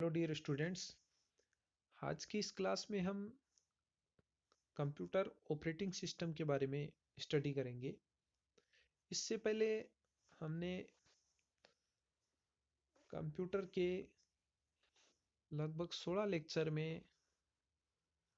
Hello dear students. आज की इस क्लास में हम कंप्यूटर ऑपरेटिंग सिस्टम के बारे में स्टडी करेंगे। इससे पहले हमने कंप्यूटर के लगभग 16 लेक्चर में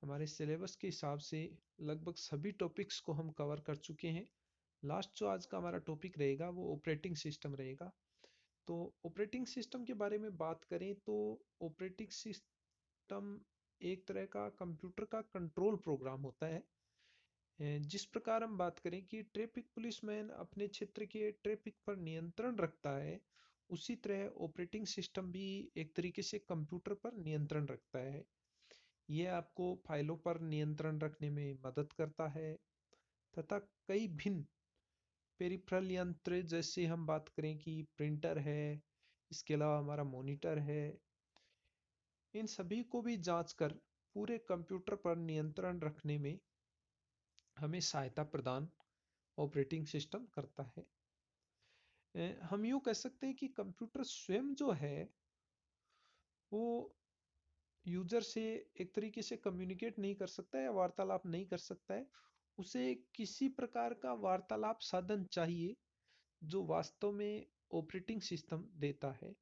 हमारे सिलेबस के हिसाब से लगभग सभी टॉपिक्स को हम कवर कर चुके हैं। लास्ट जो आज का हमारा टॉपिक रहेगा वो ऑपरेटिंग सिस्टम रहेगा। तो ऑपरेटिंग सिस्टम के बारे में बात करें तो ऑपरेटिंग सिस्टम एक तरह का कंप्यूटर का कंट्रोल प्रोग्राम होता है। जिस प्रकार हम बात करें कि ट्रैफिक पुलिसमैन अपने क्षेत्र के ट्रैफिक पर नियंत्रण रखता है, उसी तरह ऑपरेटिंग सिस्टम भी एक तरीके से कंप्यूटर पर नियंत्रण रखता है। यह आपको फाइलों पर नियंत्रण रखने में मदद करता है तथा कई भिन्न पेरिफेरल यंत्र, जैसे हम बात करें कि प्रिंटर है, इसके अलावा हमारा मॉनिटर है, इन सभी को भी जांच कर पूरे कंप्यूटर पर नियंत्रण रखने में हमें सहायता प्रदान ऑपरेटिंग सिस्टम करता है। हम यूँ कह सकते हैं कि कंप्यूटर स्वयं जो है वो यूजर से एक तरीके से कम्युनिकेट नहीं कर सकता है या वार्तालाप नहीं कर सकता है। उसे किसी प्रकार का वार्तालाप साधन चाहिए जो वास्तव में ऑपरेटिंग सिस्टम देता है।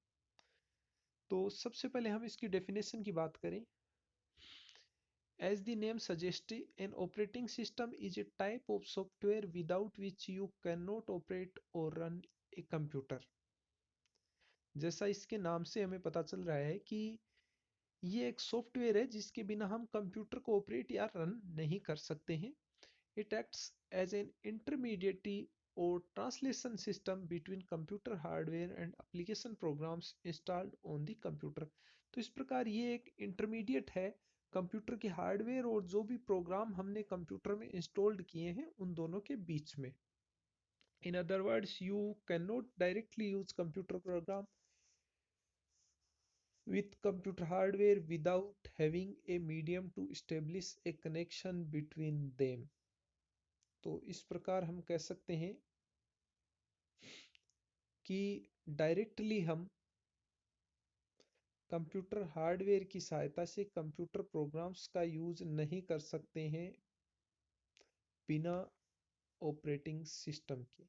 तो सबसे पहले हम इसकी डेफिनेशन की बात करें। As the name suggests, an operating system is a type of software without which you cannot operate or run a computer। जैसा इसके नाम से हमें पता चल रहा है कि ये एक सॉफ्टवेयर है जिसके बिना हम कंप्यूटर को ऑपरेट या रन नहीं कर सकते हैं। इट एक्ट्स एज एन इंटरमीडिएटी और translation system between computer hardware and application programs installed on the computer. तो इस प्रकार ये एक इंटरमीडिएट है कंप्यूटर के हार्डवेयर और जो भी प्रोग्राम हमने कंप्यूटर में इंस्टॉल्ड किए हैं उन दोनों के बीच में। In other words, you can not directly use computer program with computer hardware without having a medium to establish a connection between them। तो इस प्रकार हम कह सकते हैं कि डायरेक्टली हम कंप्यूटर हार्डवेयर की सहायता से कंप्यूटर प्रोग्राम्स का यूज नहीं कर सकते हैं बिना ऑपरेटिंग सिस्टम के।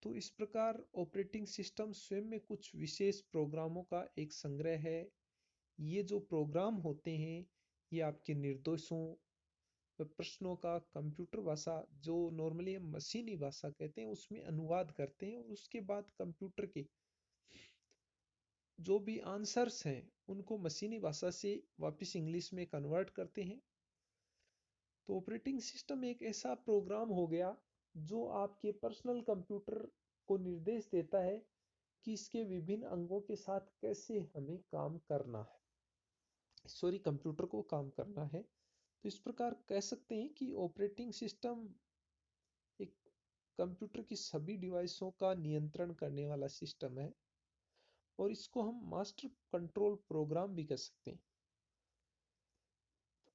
तो इस प्रकार ऑपरेटिंग सिस्टम स्वयं में कुछ विशेष प्रोग्रामों का एक संग्रह है। ये जो प्रोग्राम होते हैं ये आपके निर्देशों प्रश्नों का कंप्यूटर भाषा, जो नॉर्मली हम मशीनी भाषा कहते हैं, उसमें अनुवाद करते हैं और उसके बाद कंप्यूटर के जो भी आंसर्स हैं उनको मशीनी भाषा से वापस इंग्लिश में कन्वर्ट करते हैं। तो ऑपरेटिंग सिस्टम एक ऐसा प्रोग्राम हो गया जो आपके पर्सनल कंप्यूटर को निर्देश देता है कि इसके विभिन्न अंगों के साथ कैसे हमें काम करना है, कंप्यूटर को काम करना है। तो इस प्रकार कह सकते हैं कि ऑपरेटिंग सिस्टम एक कंप्यूटर की सभी डिवाइसों का नियंत्रण करने वाला सिस्टम है और इसको हम मास्टर कंट्रोल प्रोग्राम भी कह सकते हैं।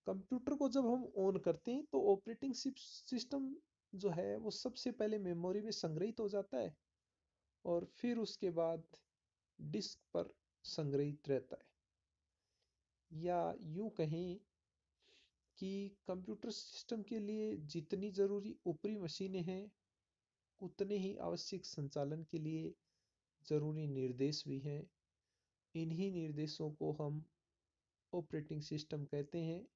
कंप्यूटर को जब हम ऑन करते हैं तो ऑपरेटिंग सिस्टम जो है वो सबसे पहले मेमोरी में संग्रहित हो जाता है और फिर उसके बाद डिस्क पर संग्रहित रहता है। या यूं कहें कि कंप्यूटर सिस्टम के लिए जितनी जरूरी ऊपरी मशीनें हैं उतने ही आवश्यक संचालन के लिए जरूरी निर्देश भी हैं। इन्हीं निर्देशों को हम ऑपरेटिंग सिस्टम कहते हैं।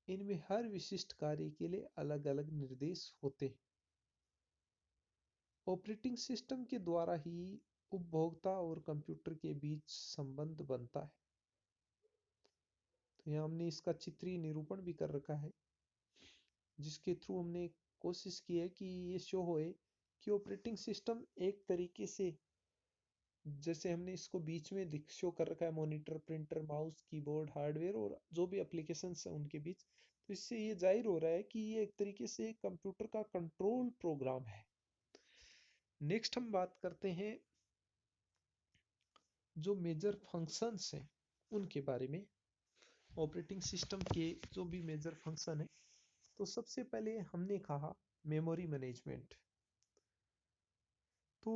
इनमें हर विशिष्ट कार्य के लिए अलग अलग निर्देश होते हैं। ऑपरेटिंग सिस्टम के द्वारा ही उपभोक्ता और कंप्यूटर के बीच संबंध बनता है। तो यहाँ हमने इसका चित्रीय निरूपण भी कर रखा है जिसके थ्रू हमने कोशिश की है कि ये शो होए कि ऑपरेटिंग सिस्टम एक तरीके से, जैसे हमने इसको बीच में शो कर रखा है monitor, printer, mouse, keyboard, hardware और जो भी एप्लीकेशंस हैं उनके बीच, तो इससे ये जाहिर हो रहा है कि ये एक तरीके से कंप्यूटर का कंट्रोल प्रोग्राम है। नेक्स्ट हम बात करते हैं जो मेजर फंक्शंस हैं उनके बारे में। ऑपरेटिंग सिस्टम के जो भी मेजर फंक्शन है, तो सबसे पहले हमने कहा मेमोरी मैनेजमेंट। तो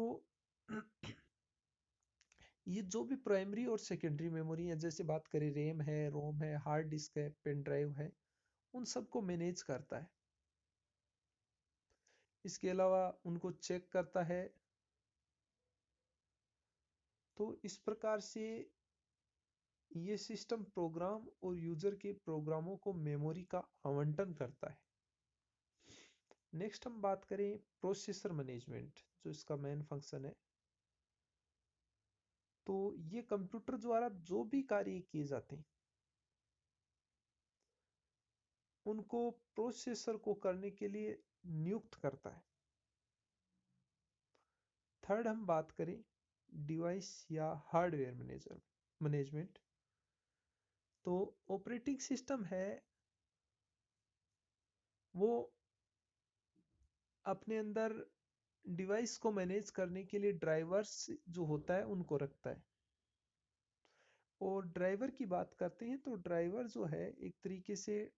ये जो भी प्राइमरी और सेकेंडरी मेमोरी है, जैसे बात करें रैम है, रोम है, हार्ड डिस्क है, पेन ड्राइव है, उन सबको मैनेज करता है। इसके अलावा उनको चेक करता है। तो इस प्रकार से ये सिस्टम प्रोग्राम और यूजर के प्रोग्रामों को मेमोरी का आवंटन करता है। नेक्स्ट हम बात करें प्रोसेसर मैनेजमेंट, जो इसका मेन फंक्शन है। तो ये कंप्यूटर द्वारा जो भी कार्य किए जाते हैं उनको प्रोसेसर को करने के लिए नियुक्त करता है। थर्ड हम बात करें डिवाइस या हार्डवेयर मैनेजमेंट। तो ऑपरेटिंग सिस्टम है वो अपने अंदर डिवाइस को मैनेज करने के लिए ड्राइवर्स जो होता है उनको रखता है। और ड्राइवर की बात करते हैं तो ड्राइवर जो है एक तरीके से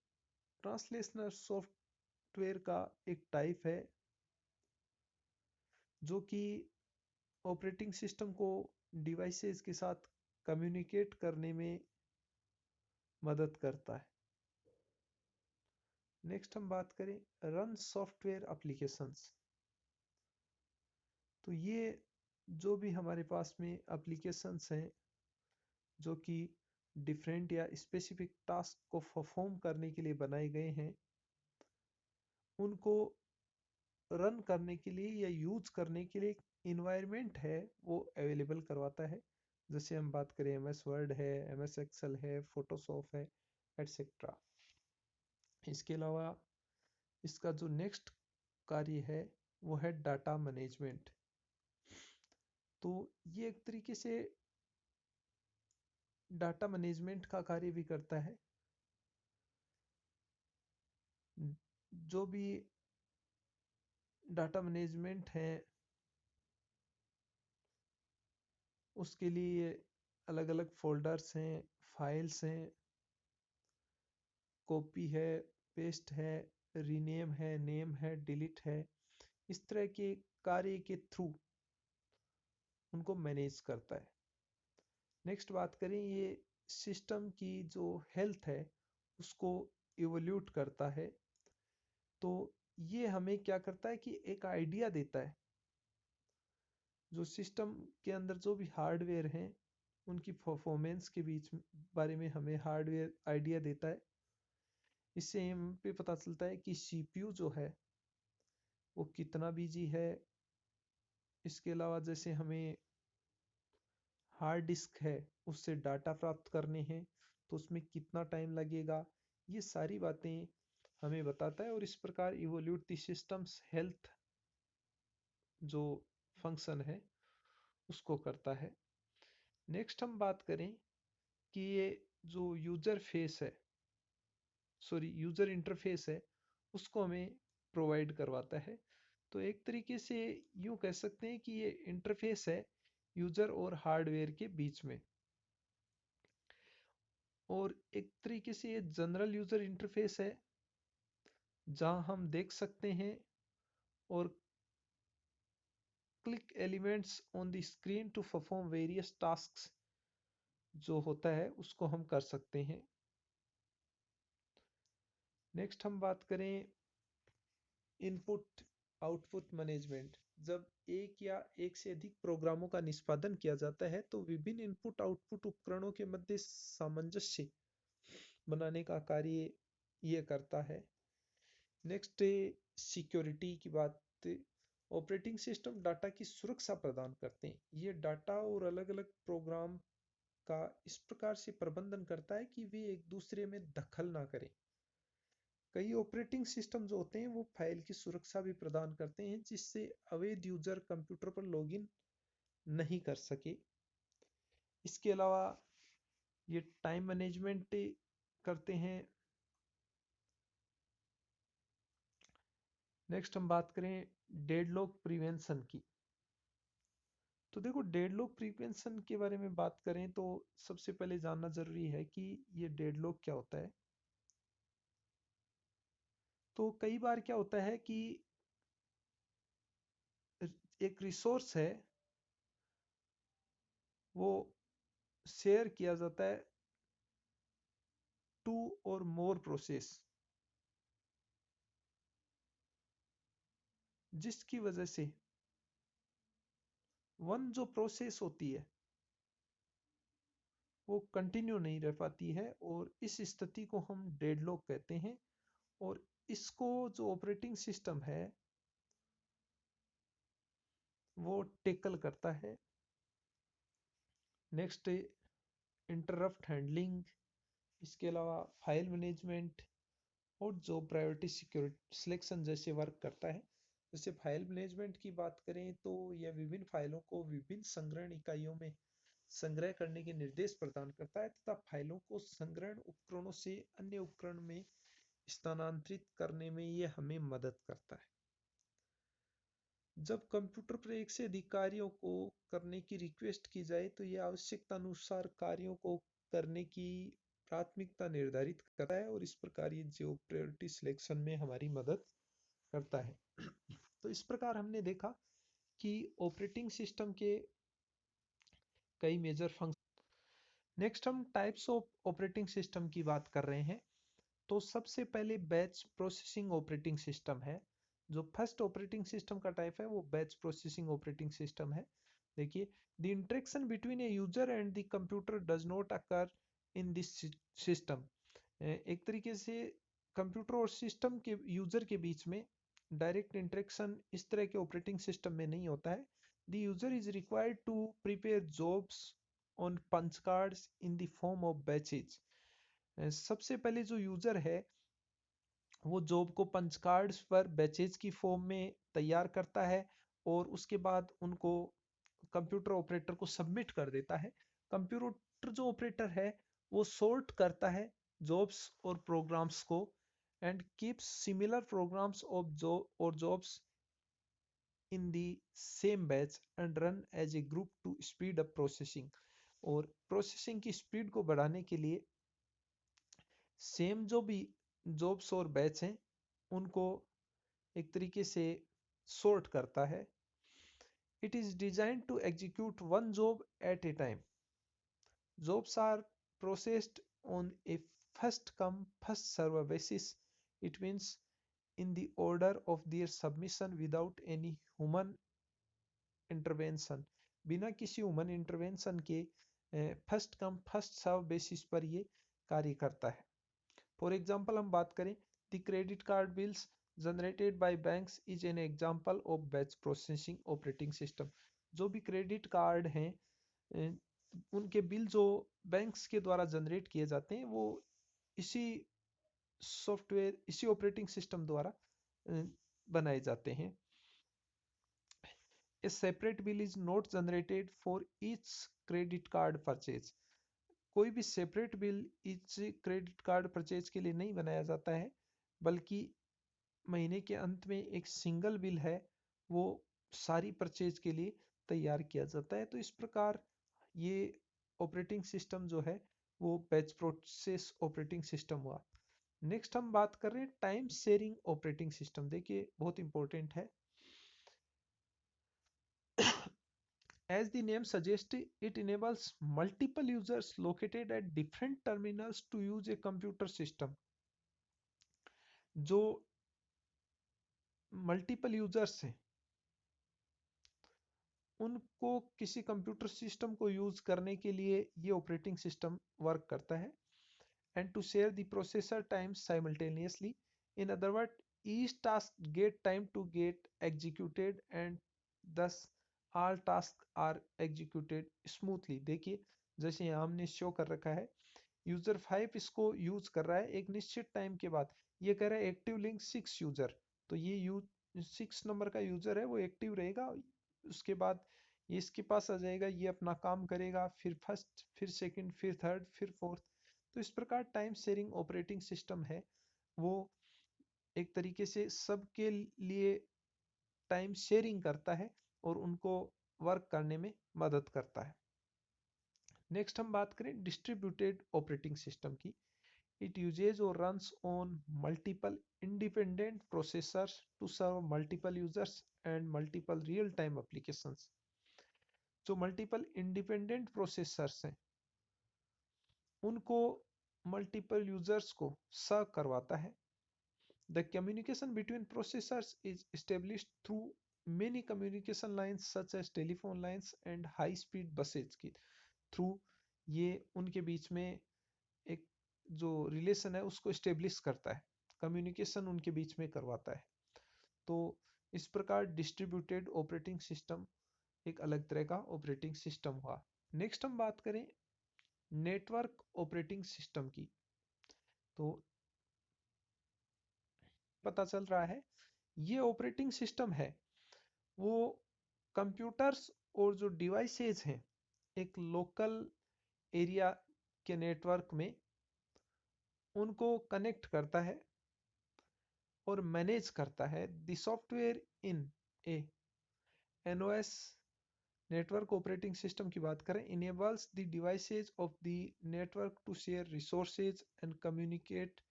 ट्रांसलेशनल सॉफ्टवेयर का एक टाइप है, जो कि ऑपरेटिंग सिस्टम को डिवाइसेस के साथ कम्युनिकेट करने में मदद करता है। नेक्स्ट हम बात करें रन सॉफ्टवेयर एप्लीकेशंस। तो ये जो भी हमारे पास में एप्लीकेशंस हैं जो कि डिफरेंट या स्पेसिफिक टास्क को परफॉर्म करने के लिए बनाए गए हैं, उनको रन करने के लिए या यूज करने के लिए इन्वायरमेंट है वो अवेलेबल करवाता है। जैसे हम बात करें एमएस वर्ड है, एमएस एक्सेल है, फोटोशॉप है, एटसेट्रा। इसके अलावा इसका जो नेक्स्ट कार्य है वो है डाटा मैनेजमेंट। तो ये एक तरीके से डाटा मैनेजमेंट का कार्य भी करता है। जो भी डाटा मैनेजमेंट है उसके लिए अलग अलग फोल्डर्स हैं, फाइल्स हैं, कॉपी है, पेस्ट है, रीनेम है, नेम है, डिलीट है, इस तरह के कार्य के थ्रू उनको मैनेज करता है। नेक्स्ट बात करें ये सिस्टम की जो हेल्थ है उसको इवोल्यूट करता है। तो ये हमें क्या करता है कि एक आइडिया देता है, जो सिस्टम के अंदर जो भी हार्डवेयर हैं उनकी परफॉर्मेंस के बीच बारे में हमें हार्डवेयर आइडिया देता है। इससे हम पे पता चलता है कि सीपीयू जो है वो कितना बिजी है। इसके अलावा जैसे हमें हार्ड डिस्क है उससे डाटा प्राप्त करने हैं तो उसमें कितना टाइम लगेगा, ये सारी बातें हमें बताता है। और इस प्रकार इवोल्यूट द सिस्टम्स हेल्थ जो फंक्शन है उसको करता है। नेक्स्ट हम बात करें कि ये जो यूजर इंटरफेस है उसको हमें प्रोवाइड करवाता है। तो एक तरीके से यूं कह सकते हैं कि ये इंटरफेस है यूजर और हार्डवेयर के बीच में। और एक तरीके से ये जनरल यूजर इंटरफेस है जहां हम देख सकते हैं और click elements on the screen to perform various tasks जो होता है उसको हम कर सकते हैं। नेक्स्ट हम बात करें इनपुट आउटपुट मैनेजमेंट। जब एक या एक से अधिक प्रोग्रामों का निष्पादन किया जाता है तो विभिन्न इनपुट आउटपुट उपकरणों के मध्य सामंजस्य बनाने का कार्य ये करता है। नेक्स्ट सिक्योरिटी की बात। ऑपरेटिंग सिस्टम डाटा की सुरक्षा प्रदान करते हैं। ये डाटा और अलग अलग प्रोग्राम का इस प्रकार से प्रबंधन करता है कि वे एक दूसरे में दखल ना करें। कई ऑपरेटिंग सिस्टम जो होते हैं वो फाइल की सुरक्षा भी प्रदान करते हैं जिससे अवैध यूजर कंप्यूटर पर लॉगिन नहीं कर सके। इसके अलावा ये टाइम मैनेजमेंट करते हैं। नेक्स्ट हम बात करें डेडलॉक प्रिवेंशन की। तो देखो डेडलॉक प्रिवेंशन के बारे में बात करें तो सबसे पहले जानना जरूरी है कि ये डेडलॉक क्या होता है। तो कई बार क्या होता है कि एक रिसोर्स है वो शेयर किया जाता है टू और मोर प्रोसेस, जिसकी वजह से वन जो प्रोसेस होती है वो कंटिन्यू नहीं रह पाती है, और इस स्थिति को हम डेडलॉक कहते हैं। और इसको जो ऑपरेटिंग सिस्टम है वो टेकल करता है। नेक्स्ट, इंटरप्ट हैंडलिंग, इसके अलावा फाइल मैनेजमेंट और जो प्रायोरिटी सिक्योरिटी सिलेक्शन जैसे वर्क करता है। जैसे फाइल मैनेजमेंट की बात करें तो यह विभिन्न फाइलों को विभिन्न संग्रहण इकाइयों में संग्रह करने के निर्देश प्रदान करता है तथा फाइलों को संग्रहण उपकरणों से अन्य उपकरण में स्थानांतरित करने में यह हमें मदद करता है। जब कंप्यूटर पर एक से अधिक कार्यों को करने की रिक्वेस्ट की जाए तो यह आवश्यकता अनुसार कार्यों को करने की प्राथमिकता निर्धारित करता है, और इस प्रकार ये जो प्रायोरिटी सिलेक्शन में हमारी मदद करता है। तो इस प्रकार हमने देखा कि ऑपरेटिंग सिस्टम के कई मेजर फंक्शन। नेक्स्ट हम टाइप्स ऑफ ऑपरेटिंग सिस्टम की बात कर रहे हैं। तो सबसे पहले बैच प्रोसेसिंग ऑपरेटिंग सिस्टम है। जो फर्स्ट ऑपरेटिंग सिस्टम का टाइप है वो बैच प्रोसेसिंग ऑपरेटिंग सिस्टम है। देखिए, the interaction between a user and the computer does not occur in this system. एक तरीके से कंप्यूटर और सिस्टम के यूजर के बीच में डायरेक्ट इंटरेक्शन इस तरह के ऑपरेटिंग सिस्टम में नहीं होता है। The user is required to prepare jobs on punch cards in the form of batches. सबसे पहले जो यूजर है वो जॉब को पंच कार्ड्स पर बैचेज की फॉर्म में तैयार करता है, और उसके बाद उनको कंप्यूटर ऑपरेटर को सबमिट कर देता है। कंप्यूटर जो ऑपरेटर है वो सॉर्ट करता है जॉब्स और प्रोग्राम्स को, and keeps similar programs of jobs in the same batch and run as a group to speed up processing. और प्रोसेसिंग की स्पीड को बढ़ाने के लिए सेम जो भी जॉब्स और बैच हैं उनको एक तरीके से सॉर्ट करता है। It is designed to execute one job at a time. Jobs are processed on a first come first serve basis. It means in the order of their submission without any human intervention. बिना किसी human intervention के first come first serve basis पर ये कार्य करता है। For example हम बात करें, the credit card bills generated by banks is an example of batch processing operating system. जो भी क्रेडिट कार्ड हैं उनके बिल जो बैंक्स के द्वारा जनरेट किए जाते हैं वो इसी सॉफ्टवेयर इसी ऑपरेटिंग सिस्टम द्वारा बनाए जाते हैं। ए separate bill is not generated for each credit card purchase. कोई भी सेपरेट बिल इस क्रेडिट कार्ड परचेज के लिए नहीं बनाया जाता है, बल्कि महीने के अंत में एक सिंगल बिल है वो सारी परचेज के लिए तैयार किया जाता है। तो इस प्रकार ये ऑपरेटिंग सिस्टम जो है वो बैच प्रोसेस ऑपरेटिंग सिस्टम हुआ। नेक्स्ट हम बात कर रहे हैं टाइम शेयरिंग ऑपरेटिंग सिस्टम। देखिए, बहुत इंपॉर्टेंट है। As the name suggests, it enables multiple users located at different terminals to use a computer system. जो मल्टीपल यूजर्स हैं उनको किसी कंप्यूटर सिस्टम को यूज करने के लिए ये ऑपरेटिंग सिस्टम वर्क करता है। And to share the processor time simultaneously. In other word, each task get time to get executed and thus all tasks are executed smoothly। देखिए, जैसे यहाँ हमने शो कर रखा है, यूजर 5 इसको यूज कर रहा है एक निश्चित टाइम के बाद। ये कह रहा है एक्टिव लिंक 6 यूजर, तो ये 6 नंबर का यूजर है वो एक्टिव रहेगा। उसके बाद ये इसके पास आ जाएगा, ये अपना काम करेगा, फिर फर्स्ट, फिर सेकंड, फिर थर्ड, फिर फोर्थ। तो इस प्रकार टाइम शेयरिंग ऑपरेटिंग सिस्टम है वो एक तरीके से सबके लिए टाइम शेयरिंग करता है और उनको वर्क करने में मदद करता है। नेक्स्ट हम बात करें डिस्ट्रीब्यूटेड ऑपरेटिंग सिस्टम की। इट यूजेज और runs on multiple independent processors to serve multiple users and multiple real time applications. जो मल्टीपल इंडिपेंडेंट प्रोसेसर्स हैं उनको मल्टीपल यूजर्स को सर्व करवाता है। The communication between processors is established through many communication lines such as telephone lines and high speed buses के through ये उनके बीच में एक जो रिलेशन है उसको स्टेब्लिश करता है, कम्युनिकेशन उनके बीच में करवाता है। तो इस प्रकार डिस्ट्रीब्यूटेड ऑपरेटिंग सिस्टम एक अलग तरह का ऑपरेटिंग सिस्टम हुआ। नेक्स्ट हम बात करें नेटवर्क ऑपरेटिंग सिस्टम की। तो पता चल रहा है ये ऑपरेटिंग सिस्टम है वो कंप्यूटर्स और जो डिवाइसेज हैं एक लोकल एरिया के नेटवर्क में उनको कनेक्ट करता है और मैनेज करता है। The software in a NOS network operating system की बात करें, enables the devices of the network to share resources and communicate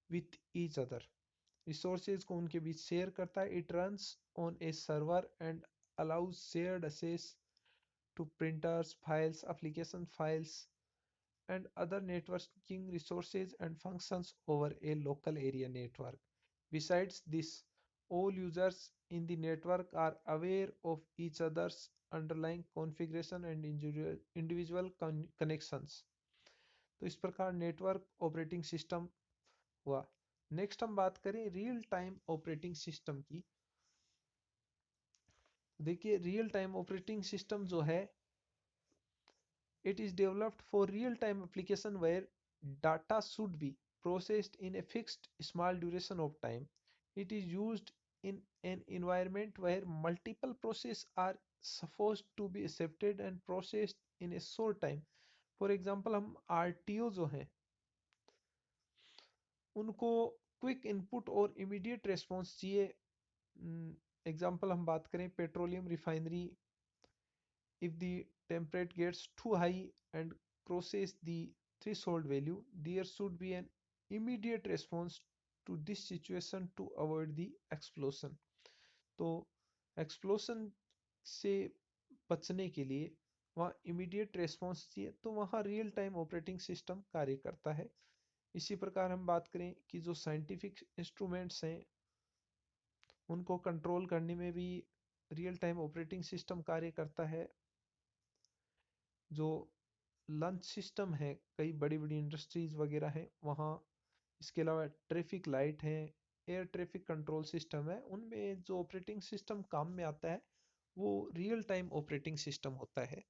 with each other. Resources को उनके बीच शेयर करता है। It runs on a server and allows shared access to printers, files, application files, and other networking resources and functions over a local area network. Besides this, all users in the network are aware of each other's underlying configuration and individual connections. तो इस प्रकार network operating system हुआ। Next हम बात करें real time operating system की। देखिए real time operating system जो है it is developed for real-time application where data should be processed in a fixed small duration of time. It is used in an environment where multiple processes are supposed to be accepted and processed in a short time. For example, हम RTO जो हैं उनको quick input और immediate response चाहिए। Example हम बात करें petroleum refinery, if the temperature gets too high and crosses the threshold value, there should be an immediate response to this situation to avoid the explosion. तो explosion से बचने के लिए वहाँ इमीडिएट रेस्पॉन्स चाहिए, तो वहाँ रियल टाइम ऑपरेटिंग सिस्टम कार्य करता है। इसी प्रकार हम बात करें कि जो साइंटिफिक इंस्ट्रूमेंट्स हैं उनको कंट्रोल करने में भी रियल टाइम ऑपरेटिंग सिस्टम कार्य करता है। जो लंच सिस्टम है कई बड़ी बड़ी इंडस्ट्रीज वगैरह हैं वहाँ, इसके अलावा ट्रैफिक लाइट है, एयर ट्रैफिक कंट्रोल सिस्टम है, उनमें जो ऑपरेटिंग सिस्टम काम में आता है वो रियल टाइम ऑपरेटिंग सिस्टम होता है।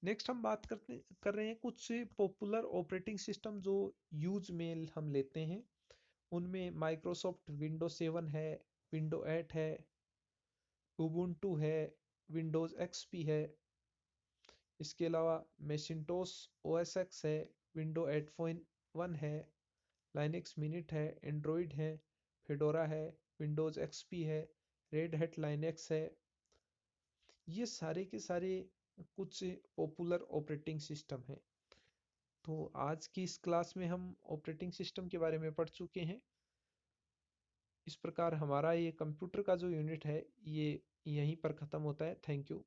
नेक्स्ट हम बात कर रहे हैं कुछ पॉपुलर ऑपरेटिंग सिस्टम जो यूज में हम लेते हैं। उनमें माइक्रोसॉफ्ट विंडो 7 है, विंडो 8 है, उबुंटू है, विंडोज एक्सपी है। इसके अलावा मैकिन्टोश ओएस एक्स है, विंडो 8.1 है, लाइनक्स मिनिट है, एंड्रॉयड है, फेडोरा है, विंडोज एक्सपी है, रेड हैट लाइनक्स है। ये सारे के सारे कुछ पॉपुलर ऑपरेटिंग सिस्टम हैं। तो आज की इस क्लास में हम ऑपरेटिंग सिस्टम के बारे में पढ़ चुके हैं। इस प्रकार हमारा ये कंप्यूटर का जो यूनिट है ये यहीं पर ख़त्म होता है। Thank you.